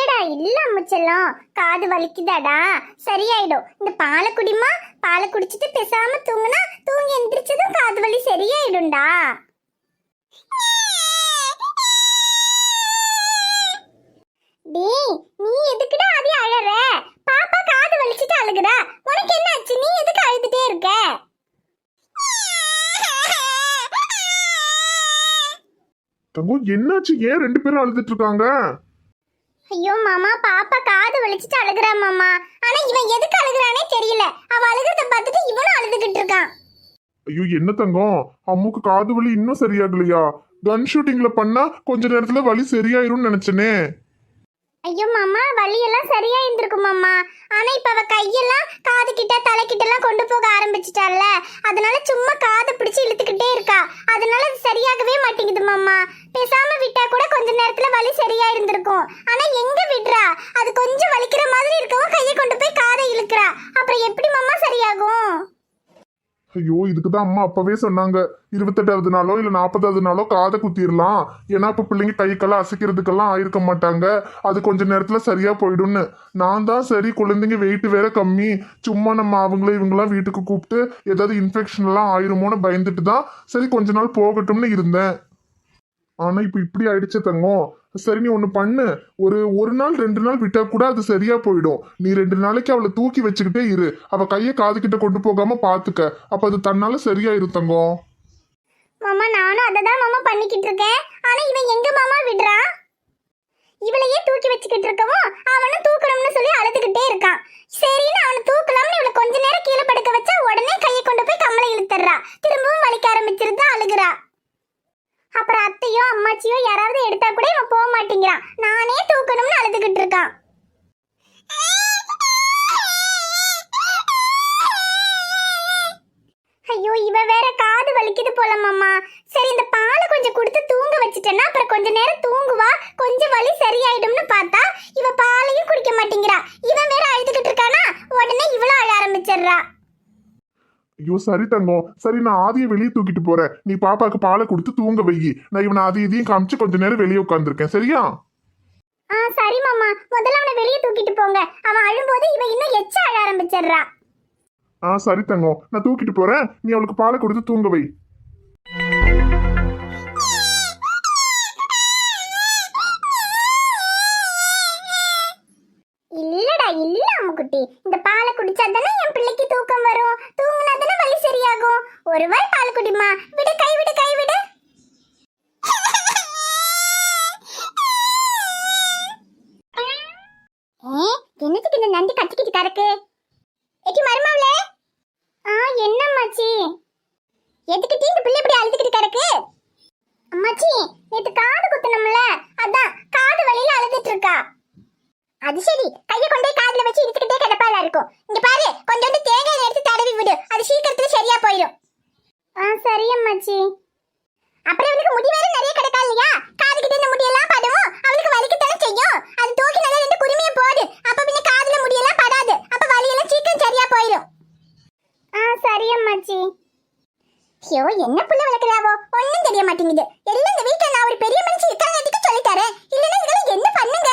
இல்லடா இல்ல அம்முச்செல்லம், காது வலிக்குதாடா, சரியாயிடும். இந்த பாலை குடிமா, பாலை குடிச்சிட்டு பேசாம தூங்குனா தூங்கி எந்திரிச்சதும் காது வலி சரியாயிடும்டா. டேய் நீ எதுக்குடா அதே அழற? பாப்பா காது வலிச்சிட்டு அழுகுறா, உனக்கு என்ன ஆச்சு? நீ எதுக்கு அழுதுட்டே இருக்க? தங்கம் என்னாச்சு? ஏன் ரெண்டு பேரும் அழுதுட்டு இருக்காங்க? ஐயோ மாமா, பாப்பா காது வலிச்சிட்டு அழுகுறா மாமா. ஆனா இவன் எதுக்கு அழுகுறானே தெரியல. அவ அழுகுறத பார்த்துட்டு இவனும் அழுதுகிட்டு இருக்கான். ஐயோ என்ன தங்கம், அம்முக்கு காது வலி இன்னும் சரியாகலையா? கன் ஷூட்டிங்ல பண்ணா கொஞ்ச நேரத்துல வலி சரியாயிரும்னு நினைச்சனே. ஐயோ மாமா, வலியெல்லாம் சரியா இருந்திருக்கும் மாமா. ஆனா இப்ப அவ கையெல்லாம் காது கிட்ட தலை கிட்ட எல்லாம் கொண்டு போக ஆரம்பிச்சிட்டால, அதனால சும்மா காதை பிடிச்சு இழுத்துக்கிட்டே இருக்கா. அதனால அது சரியாகவே மாட்டேங்குது மாமா. பேசாம விட்டா கூட கொஞ்ச நேரத்துல வலி சரியா இருந்திருக்கும். ஆனா எங்க விடுறா? அது கொஞ்சம் வலிக்கிற மாதிரி இருக்கவும் கையை கொண்டு போய் காதை இழுக்கிறா. அப்புறம் எப்படி மாமா சரியாகும்? ஐயோ இதுக்குதான் அம்மா அப்பவே சொன்னாங்க, 28வது நாளோ இல்ல 40வது நாளோ காதை குத்திரலாம். ஏன்னா இப்ப பிள்ளைங்க கைக்கெல்லாம் அசைக்கிறதுக்கெல்லாம் ஆயிருக்க மாட்டாங்க, அது கொஞ்ச நேரத்துல சரியா போயிடும்னு. நான் தான் சரி, குழந்தைங்க வெயிட் வேற கம்மி, சும்மா நம்ம அவங்கள இவங்கெல்லாம் வீட்டுக்கு கூப்பிட்டு ஏதாவது இன்ஃபெக்ஷன் எல்லாம் ஆயிருமோன்னு பயந்துட்டு தான் சரி கொஞ்ச நாள் போகட்டும்னு இருந்தேன். ஆனா இப்ப இப்படி ஆயிடுச்சு தங்கம். சரி நீ ஒண்ணு பண்ணு, ஒரு நாள் 2 நாள் விட்டா கூட அது சரியா போயிடும். நீ 2 நாளைக்கு அவளை தூக்கி வச்சுக்கிட்டே இரு, அவ கைய காது கிட்ட கொண்டு போகாம பாத்துக்க, அப்ப அது தன்னால சரியாயிரும் தங்கம். மாமா நானும் அதை தான் மாமா பண்ணிக்கிட்டு இருக்கேன். ஆனா இவன் எங்க மாமா விடுறா? இவளையே தூக்கி வச்சுக்கிட்டு இருக்கவும் அவனும் தூக்கணும்னு சொல்லி அழுதுகிட்டே இருக்கான். சரின்னு அவனை தூக்கலாம்னு இவளை கொஞ்ச நேரம் கீழே படுக்க வச்சா உடனே கையை கொண்டு போய் கம்மலை இழுத்துறா. திரும்பவும் வலிக்க ஆரம்பிச்சிருந்தா அழுகுறா. அப்புறம் அத்தையோ அம்மாச்சியோ யாராவது எடுத்தா கூட இவன் போக மாட்டேங்கிறான். நானே தூக்கணும்னு அழுதுகிட்டு இருக்கான். ஐயோ இவ வேற காது வலிக்குது போல மாமா. சரி இந்த பாலை கொஞ்சம் கொடுத்து தூங்க வச்சுட்டேன்னா அப்புறம் கொஞ்ச நேரம் தூங்குவா, கொஞ்சம் வலி சரியாயிடும்னு பார்த்தா இவ பாலையும் குடிக்க மாட்டேங்கிறா. இவன் வேற அழுதுகிட்டு இருக்கானா, உடனே இவளும் அழ ஆரம்பிச்சிடுறா. ஐயோ சரி தங்கம், சரி நான் ஆதியை வெளியே தூக்கிட்டு போறேன், நீ பாப்பாக்கு பாலை கொடுத்து தூங்க வை. நான் இவனை ஆதி இதையும் காமிச்சு கொஞ்ச நேரம் வெளியே உட்காந்துருக்கேன், சரியா? சரி மாமா, முதல்ல அவனை வெளியே தூக்கிட்டு போங்க. அவன் அழும்போது இவன் இன்னும் எச்ச அழ ஆரம்பிச்சிடுறா. சரி தங்கம், நான் தூக்கிட்டு போறேன், நீ அவளுக்கு பாலை கொடுத்து தூங்க வை. இல்லடா இல்ல அம்முக்குட்டி, இந்த பாலை குடிச்சாதானே என் பிள்ளைக்கு தூக்கம் வரும், தூங்குனாதானே வலி சரியாகும். ஒரு வாய் பால் குடிமா, விடு கை விடு கை விடு. என்னத்துக்கு இந்த நண்டி கத்திக்கிட்டு கறக்கு? ஏடி மருமவளே. என்ன அம்மாச்சி? எதுக்கிட்டி இந்த பிள்ளை இப்படி அழுதுகிட்டு கிடக்கு? அம்மாச்சி நேத்து காது குத்தணும்ல, அதான் காது வலியில அழுதுட்டு இருக்கா. அது சரி, கையை கொண்டே காதுல வச்சு இழுத்துக்கிட்டே கிடப்பாளா இருக்கும். இங்க பாரு, கொஞ்சோண்டு தேங்காய் எடுத்து தடவி விடு, அது சீக்கிரத்துல சரியா போயிடும். சரி அம்மாச்சி. அப்புறம் அவனுக்கு முடி வேற நிறைய கிடக்கா இல்லையா, காது கிட்ட இந்த முடியெல்லாம் படும், அவனுக்கு வலிக்கத்தானே செய்யும். அது தூக்கி நல்லா 2 குருமியை போடு, அப்ப பின்ன காதுல முடியெல்லாம் படாது, அப்ப வலியெல்லாம் சீக்கிரம் சரியா போயிடும். சரி அம்மாச்சி. ஐயோ என்ன புள்ள வளர்க்குறாவோ, ஒன்னும் தெரிய மாட்டேங்குது. எல்லாம் இந்த வீட்டுல நான் ஒரு பெரிய மனுஷி இருக்காங்கிறதுக்கு சொல்லித்தரேன், இல்லைன்னா இதெல்லாம் என்ன பண்ணுங்க.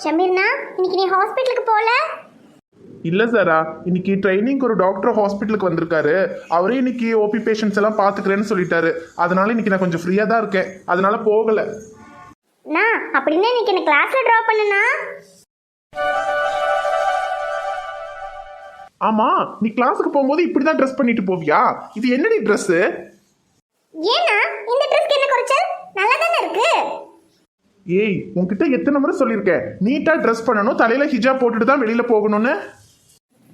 ஷமீர்னா, இன்னைக்கு நீ ஹாஸ்பிட்டலுக்கு போல? இல்ல சாரா, இன்னைக்கு ட்ரைனிங் ஒரு டாக்டர் ஹாஸ்பிட்டலுக்கு வந்திருக்காரு. அவரே இன்னைக்கு ஓபி பேஷண்ட்ஸ் எல்லாம் பாத்துக்கிறேன்னு சொல்லிட்டாரு. அதனால இன்னைக்கு நான் கொஞ்சம் ஃப்ரீயா தான் இருக்கேன், அதனால போகல. அப்படின்னா இன்னைக்கு என்ன கிளாஸ்ல டிராப் பண்ணுனா? ஆமா, நீ கிளாஸுக்கு போகும்போது இப்படிதான் ட்ரெஸ் பண்ணிட்டு போவியா? இது என்னடி ட்ரெஸ்? ஏன்னா இந்த ட்ரெஸ்க்கு என்ன குறைச்சல்? நல்லா தானே இருக்கு. ஏய், உன்கிட்ட எத்தனை முறை சொல்லியிருக்கேன், நீட்டா ட்ரெஸ் பண்ணணும், தலையில ஹிஜாப் போட்டுட்டு தான் வெளியில போகணும்னு.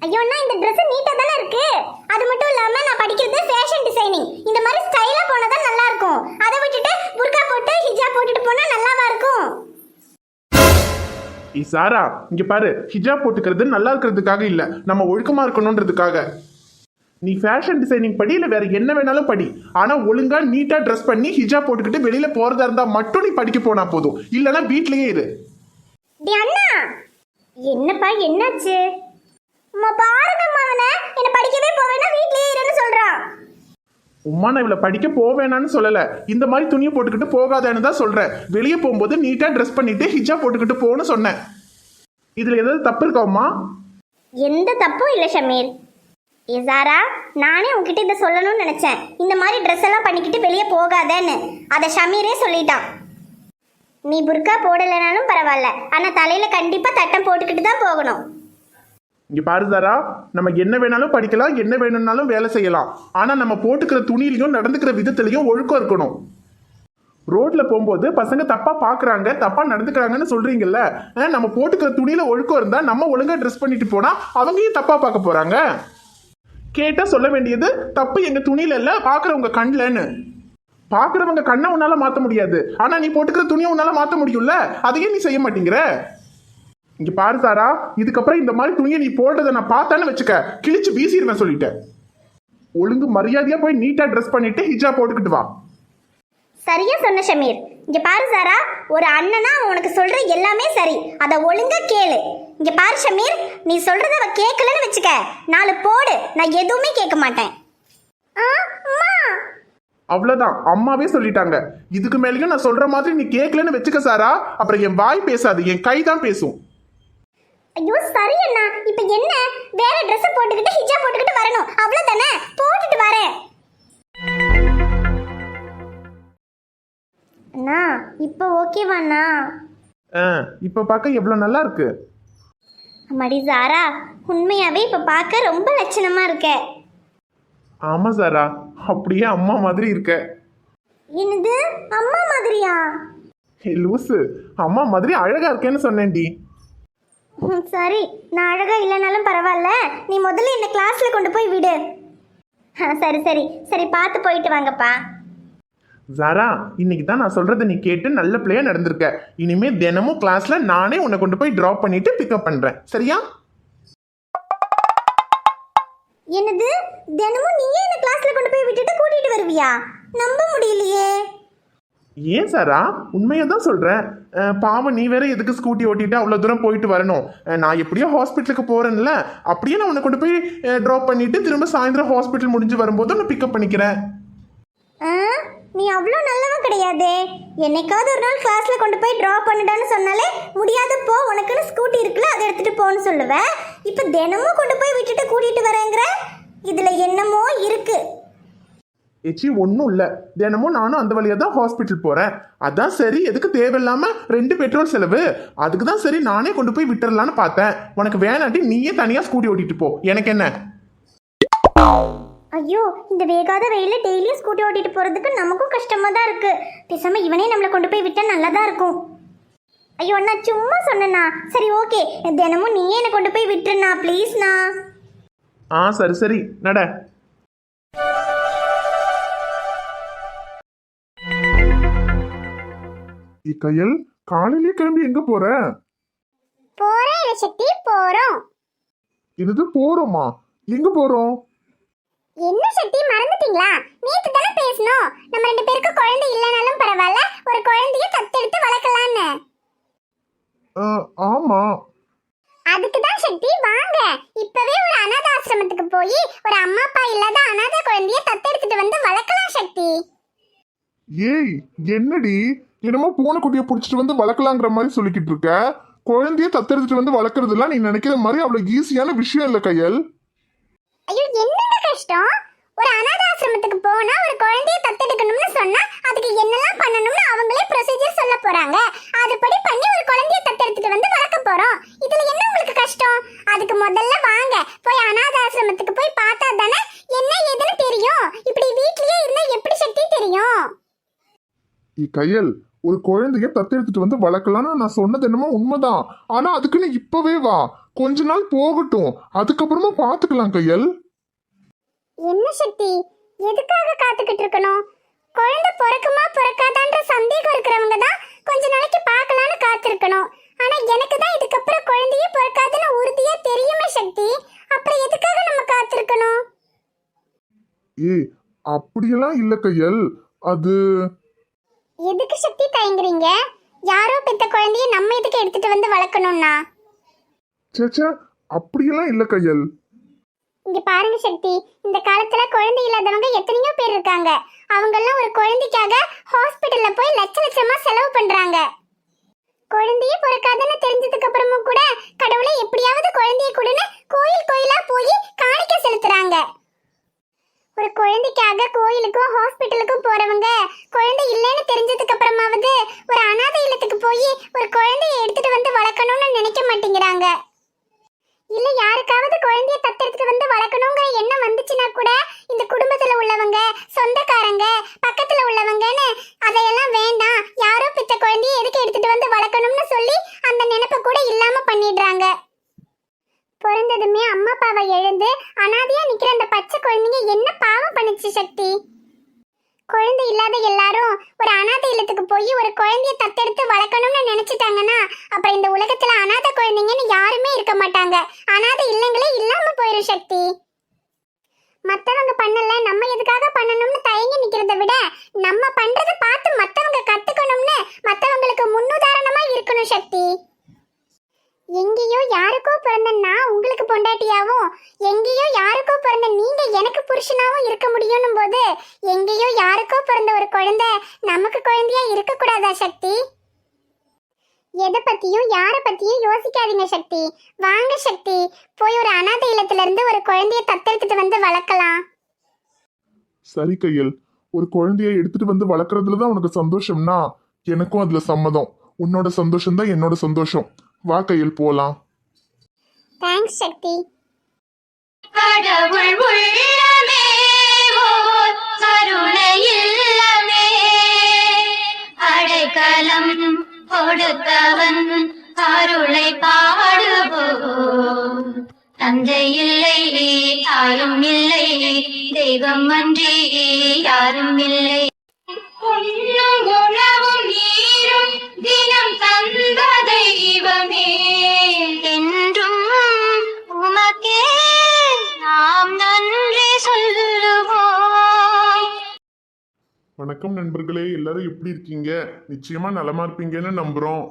ஐயோண்ணா இந்த Dress நீட்டா தானே இருக்கு. அது மட்டும் இல்லாம நான் படிக்கிறது ஃபேஷன் டிசைனிங். இந்த மாதிரி ஸ்டைலா போனா தான் நல்லா இருக்கும். அதை விட்டுட்டு புர்கா போட்டு ஹிஜாப் போட்டுட்டு போனா நல்லாவா இருக்கும்? சாரா இங்க பாரு, ஹிஜாப் போட்டுக்கிறது நல்லா இருக்கிறதுக்காக இல்ல, நம்ம ஒழுக்கமா இருக்கணும்ன்றதுக்காக. நீ ஃபேஷன் டிசைனிங் படி, இல்ல வேற என்ன வேணாலும் படி, ஆனா ஒழுங்கா நீட்டா ட்ரெஸ் பண்ணி ஹிஜாப் போட்டுக்கிட்டு வெளியில போறதா இருந்தா மட்டும் நீ படிக்க போனா போதும், இல்லனா வீட்லயே இரு. அண்ணா என்னப்பா என்னாச்சு? பாருங்கம்மா, அவனை என்ன படிக்கவே போவேன்னா வீட்லயே இருன்னு சொல்றான். உமா நான் இவளை படிக்க போவேனான்னு சொல்லல, இந்த மாதிரி துணியை போட்டுக்கிட்டு போகாதேன்னு தான் சொல்றேன். வெளியே போகும்போது நீட்டா ட்ரெஸ் பண்ணிட்டு ஹிஜாப் போட்டுக்கிட்டு போன்னு சொன்னேன். இதுல ஏதாவது தப்பு இருக்கா உமா? எந்த தப்பும் இல்லை ஷமீர். சாரா, நானே உன்கிட்ட இதை சொல்லணும்னு நினைச்சேன். இந்த மாதிரி ட்ரெஸ் எல்லாம் பண்ணிக்கிட்டு வெளியே போகாதேன்னு அதை ஷமீரே சொல்லிட்டான். நீ புர்கா போடலைனாலும் பரவாயில்ல, ஆனா தலையில கண்டிப்பா தட்டம் போட்டுக்கிட்டு தான் போகணும். இங்க பாரு சாரா, நம்ம என்ன வேணாலும் படிக்கலாம், என்ன வேணும்னாலும் வேலை செய்யலாம். ஆனா நம்ம போட்டுக்கிற துணியிலையும் நடந்துக்கிற விதத்திலையும் ஒழுக்கம் இருக்கணும். ரோட்ல போகும்போது பசங்க தப்பா பாக்குறாங்க, தப்பா நடந்துக்கிறாங்கன்னு சொல்றீங்கல்ல, நம்ம போட்டுக்கிற துணியில ஒழுக்கம் இருந்தா நம்ம ஒழுங்கா ட்ரெஸ் பண்ணிட்டு போனா அவங்கயும் தப்பா பார்க்க போறாங்க. கேட்டா சொல்ல வேண்டியது தப்பு எங்க துணியில இல்ல, பாக்குறவங்க கண்லன்னு. பாக்குறவங்க கண்ணை உன்னால மாத்த முடியாது, ஆனா நீ போட்டுக்கிற துணியை உன்னால மாத்த முடியும்ல, அதையே நீ செய்ய மாட்டேங்கிற. இங்க பாரு சாரா, இதுக்கப்புறம் இந்த மாதிரி துணியை நீ போடுறத நான் பார்த்தான்னு வச்சுக்க, கிழிச்சு வீசிடுவேன் சொல்லிட்டேன். ஒழுங்கு மரியாதையா போய் நீட்டா ட்ரெஸ் பண்ணிட்டு ஹிஜாப் போட்டுக்கிட்டு வா. சரியா சொன்ன ஷமீர். இங்க பாரு சாரா, ஒரு அண்ணனா உனக்கு சொல்ற எல்லாமே சரி, அதை ஒழுங்கா கேளு. இங்க பாரு ஷமீர், நீ சொல்றத அவ கேட்கலன்னு வச்சுக்க, நாலு போடு, நான் எதுவுமே கேட்க மாட்டேன். அவ்வளவுதான், அம்மாவே சொல்லிட்டாங்க. இதுக்கு மேலேயும் நான் சொல்ற மாதிரி நீ கேட்கலன்னு வச்சுக்க சாரா, அப்புறம் என் வாய் பேசாது, என் கை தான் பேசும். ஐயோ சரி அண்ணா, இப்ப என்ன, வேற ட்ரெஸ் போட்டுக்கிட்டு ஹிஜாப் போட்டுக்கிட்டு வரணும், அவ்வளவுதானே? போட்டுட்டு வரேன் அண்ணா. இப்ப ஓகேவாண்ணா? இப்ப பார்க்க எவ்வளவு நல்லா இருக்கு. அம்மாடி சாரா, உண்மையாவே இப்ப பார்க்க ரொம்ப லட்சணமா இருக்க. ஆமா சாரா, அப்படியே அம்மா மாதிரி இருக்க. என்னது அம்மா மாதிரியா? லூசு, அம்மா மாதிரி அழகா இருக்கேன்னு சொன்னேன்டி. சரி, நான் அழகா இல்லைனாலும் பரவாயில்ல, நீ முதல்ல என்ன கிளாஸ்ல கொண்டு போய் விடு. சரி சரி சரி, பார்த்து போயிட்டு வாங்கப்பா. சாரா, இன்னைக்கு தான் நான் சொல்றதை நீ கேட்டு நல்ல பிள்ளையா நடந்திருக்க. இனிமே தினமும் கிளாஸ்ல நானே உன்னை கொண்டு போய் டிராப் பண்ணிட்டு பிக்கப் பண்றேன், சரியா? என்னது, தினமும் நீயே என்ன கிளாஸ்ல கொண்டு போய் விட்டுட்டு கூட்டிட்டு வருவியா? நம்ப முடியலையே. ஏன் சாரா, உண்மையை தான் சொல்றேன். பாவம், நீ வேற எதுக்கு ஸ்கூட்டி ஓட்டிட்டு அவ்வளோ தூரம் போயிட்டு வரணும்? நான் எப்படியோ ஹாஸ்பிட்டலுக்கு போறேன்ல, அப்படியே நான் உன்னை கொண்டு போய் ட்ராப் பண்ணிட்டு திரும்ப சாயந்தரம் ஹாஸ்பிட்டல் முடிஞ்சு வரும்போது நான் பிக்கப் பண்ணிக்கிறேன். நீ அவ்வளோ நல்லவன் கிடையாது. என்னைக்காவது ஒரு நாள் கிளாஸ்ல கொண்டு போய் ட்ராப் பண்ணிட்டான்னு சொன்னாலே முடியாது, போ, உனக்குன்னு ஸ்கூட்டி இருக்குல்ல, அதை எடுத்துட்டு போன்னு சொல்லுவேன். இப்போ தினமும் கொண்டு போய் விட்டுட்டு கூட்டிட்டு வரேங்கிற, இதுல என்னமோ இருக்கு. ஏச்சி, ஒன்றும் இல்லை, தினமும் நானும் அந்த வழியாக தான் ஹாஸ்பிட்டல் போகிறேன். அதான் சரி, எதுக்கு தேவையில்லாமல் 2 பெட்ரோல் செலவு, அதுக்கு தான் சரி நானே கொண்டு போய் விட்டுறலான்னு பார்த்தேன். உனக்கு வேணாட்டி நீயே தனியாக ஸ்கூட்டி ஓட்டிட்டு போ, எனக்கு என்ன. ஐயோ, இந்த வேகாத வெயில டெய்லியும் ஸ்கூட்டி ஓட்டிட்டு போறதுக்கு நமக்கும் கஷ்டமா தான் இருக்கு. பேசாம இவனே நம்மளை கொண்டு போய் விட்டா நல்லதா இருக்கும். ஐயோ நான் சும்மா சொன்னேண்ணா. சரி ஓகே, தினமும் நீயே என்னை கொண்டு போய் விட்டுருண்ணா ப்ளீஸ்ண்ணா. சரி சரி, நட. கையல், காலையிலேயே கிளம்பி எங்க போற? போறேன் சக்தி, போறோம். இது போறோமா? எங்க போறோம்? என்ன சக்தி, மறந்துட்டீங்களா? நேத்து தானே பேசணும், நம்ம 2 பேருக்கு குழந்தை இல்லைனாலும் பரவாயில்ல, ஒரு குழந்தைய தத்தெடுத்து வளர்க்கலான்னு. ஆமா. அதுக்கு தான் சக்தி, வாங்க இப்பவே ஒரு அனாதை ஆசிரமத்துக்கு போய் ஒரு அம்மா அப்பா இல்லாத அனாதை குழந்தைய தத்தெடுத்துட்டு வந்து வளர்க்கலாம் சக்தி. ஏய், என்னடி என்னமோ பூனை குட்டியை பிடிச்சிட்டு வந்து வளர்க்கலாங்கிற மாதிரி சொல்லிக்கிட்டு இருக்க? குழந்தைய தத்தெடுத்துட்டு வந்து வளர்க்கறதுலாம் நீ நினைக்கிற மாதிரி அவ்வளவு ஈஸியான விஷயம் இல்லை கையல். ஐயோ என்னங்க கஷ்டம், ஒரு அனாதை ஆசிரமத்துக்கு போனா ஒரு குழந்தைய தத்தெடுக்கணும்னு சொன்னா அதுக்கு என்னெல்லாம் பண்ணணும்னு அவங்களே ப்ரொசீஜர் சொல்ல போறாங்க. அதுபடி பண்ணி ஒரு குழந்தைய தத்தெடுத்துட்டு வந்து வளர்க்க போறோம். இதுல என்ன உங்களுக்கு கஷ்டம்? அதுக்கு முதல்ல வாங்க போய் அனாதை ஆசிரமத்துக்கு போய் பார்த்தா தானே என்ன ஏதுன்னு தெரியும். இப்படி வீட்லயே இருந்தா எப்படி சக்தி தெரியும்? கையல், ஒரு குழந்தைய தத்தெடுத்துட்டு வந்து வளர்க்கலாம்னு நான் சொன்னது என்னமோ உண்மைதான். ஆனா அதுக்கு நீ இப்பவே வா, கொஞ்ச நாள் போகட்டும், அதுக்கப்புறமா பாத்துக்கலாம் கையல். என்ன சக்தி, எதுக்காக காத்துக்கிட்டு இருக்கணும்? குழந்தை பிறக்குமா பிறக்காதான்ற சந்தேகம் இருக்கிறவங்க தான் கொஞ்ச நாளைக்கு பார்க்கலான்னு காத்திருக்கணும். ஆனா எனக்கு தான் இதுக்கப்புறம் குழந்தையே பிறக்காதுன்னு உறுதியா தெரியுமே சக்தி, அப்புறம் எதுக்காக நம்ம காத்திருக்கணும்? ஏய், அப்படியெல்லாம் இல்ல கையல். அது எதுக்கு சக்தி தயங்குறீங்க? யாரோ பெத்த குழந்தைய நம்ம எதுக்கு எடுத்துட்டு வந்து வளர்க்கணும்னா? சேச்சா, அப்படியெல்லாம் இல்ல கையல். இங்க பாருங்க சக்தி, இந்த காலத்துல குழந்தை இல்லாதவங்க எத்தனையோ பேர் இருக்காங்க. அவங்க எல்லாம் ஒரு குழந்தைக்காக ஹாஸ்பிடல்ல போய் லட்ச லட்சமா செலவு பண்றாங்க. குழந்தையே பிறக்காதுன்னு தெரிஞ்சதுக்கு அப்புறமும் கூட கடவுளை எப்படியாவது குழந்தையை கொடுன்னு கோயில் கோயிலா போய் காணிக்கை செலுத்துறாங்க. ஒரு குழந்தைக்காக கோயிலுக்கும் ஹாஸ்பிட்டலுக்கும் போறவங்க குழந்தை இல்லைன்னு தெரிஞ்சதுக்கு அப்புறமாவது ஒரு அனாதை இல்லத்துக்கு போய் ஒரு குழந்தையை எடுத்துட்டு வந்து வளர்க்கணும்னு நினைக்க மாட்டேங்கிறாங்க. இல்ல யாருக்காவது குழந்தைய தத்தெடுத்துட்டு வந்து வளர்க்கணுங்கிற எண்ணம் வந்துச்சுன்னா கூட இந்த குடும்பத்துல உள்ளவங்க, சொந்தக்காரங்க, பக்கத்துல உள்ளவங்கன்னு அதையெல்லாம் வேண்டாம், யாரோ பித்த குழந்தைய எதுக்கு எடுத்துட்டு வந்து வளர்க்கணும்னு சொல்லி அந்த நினைப்ப கூட இல்லாம பண்ணிடுறாங்க. பிறந்ததுமே அம்மா அப்பாவை எழுந்து அனாதையா நிக்கிற அந்த பச்சை குழந்தைங்க என்ன பாவம் பண்ணுச்சு சக்தி? குழந்தை இல்லாத எல்லாரும் ஒரு அனாதை இல்லத்துக்கு போய் ஒரு குழந்தைய தத்தெடுத்து வளர்க்கணும்னு நினைச்சிட்டாங்கன்னா அப்புறம் இந்த உலகத்துல அனாதை குழந்தைங்கன்னு யாருமே இருக்க மாட்டாங்க. அனாதை இல்லங்களே இல்லாம போயிடும் சக்தி. மத்தவங்க பண்ணல, நம்ம எதுக்காக பண்ணணும்னு தயங்கி நிக்கிறத விட நம்ம பண்றத பார்த்து மத்தவங்க கத்துக்கணும்னு மத்தவங்களுக்கு முன்னுதாரணமா இருக்கணும் சக்தி. எங்கேயோ யாருக்கோ பிறந்த நான் உங்களுக்கு பொண்டாட்டியாவும், எங்கேயோ யாருக்கோ பிறந்த நீங்க எனக்கு புருஷனாவும் இருக்க முடியும் போது எங்கேயோ யாருக்கோ பிறந்த ஒரு குழந்தை நமக்கு குழந்தையா இருக்க கூடாதா சக்தி? எதை பத்தியும் யார பத்தியும் யோசிக்காதீங்க சக்தி. வாங்க சக்தி, போய் ஒரு அனாதை இல்லத்துல இருந்து ஒரு குழந்தைய தத்தெடுத்துட்டு வந்து வளர்க்கலாம். சரி கையல், ஒரு குழந்தைய எடுத்துட்டு வந்து வளர்க்கறதுல தான் உனக்கு சந்தோஷம்னா எனக்கும் அதுல சம்மதம். உன்னோட சந்தோஷம் தான் என்னோட சந்தோஷம். வா கையல், போலாம். தேங்க்ஸ் சக்தி. கடவுள் உள்ளமே ஓர் கருணை இல்லமே, அடைக்கலம் கொடுத்தவன் அருளை பாடுவோம். தந்தை இல்லை, தாயும் இல்லை, தெய்வம் அன்றி யாரும் இல்லை. உண்ணும் உணவும் நீரும் தினம் தந்த தெய்வமே, என்றும் உமக்கே நாம் நன்றி சொல்லுவோம். வணக்கம் நண்பர்களே, எல்லாரும் எப்படி இருக்கீங்க? நிச்சயமா நலமா இருப்பீங்கன்னு நம்புறோம்.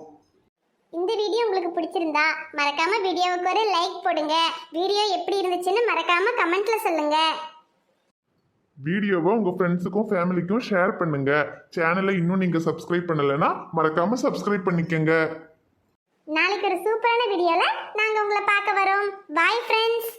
இந்த வீடியோ உங்களுக்கு பிடிச்சிருந்தா மறக்காம வீடியோவுக்கு ஒரு லைக் போடுங்க. வீடியோ எப்படி இருந்துச்சுன்னு மறக்காம கமெண்ட்ல சொல்லுங்க. வீடியோவை உங்க ஃப்ரெண்ட்ஸுக்கும் ஃபேமிலிக்கும் ஷேர் பண்ணுங்க. சேனலை இன்னும் நீங்க சப்ஸ்கிரைப் பண்ணலைன்னா மறக்காம சப்ஸ்கிரைப் பண்ணிக்கங்க. நாளைக்கு ஒரு சூப்பரான வீடியோல நாங்க உங்களை பார்க்க வரோம். Bye friends.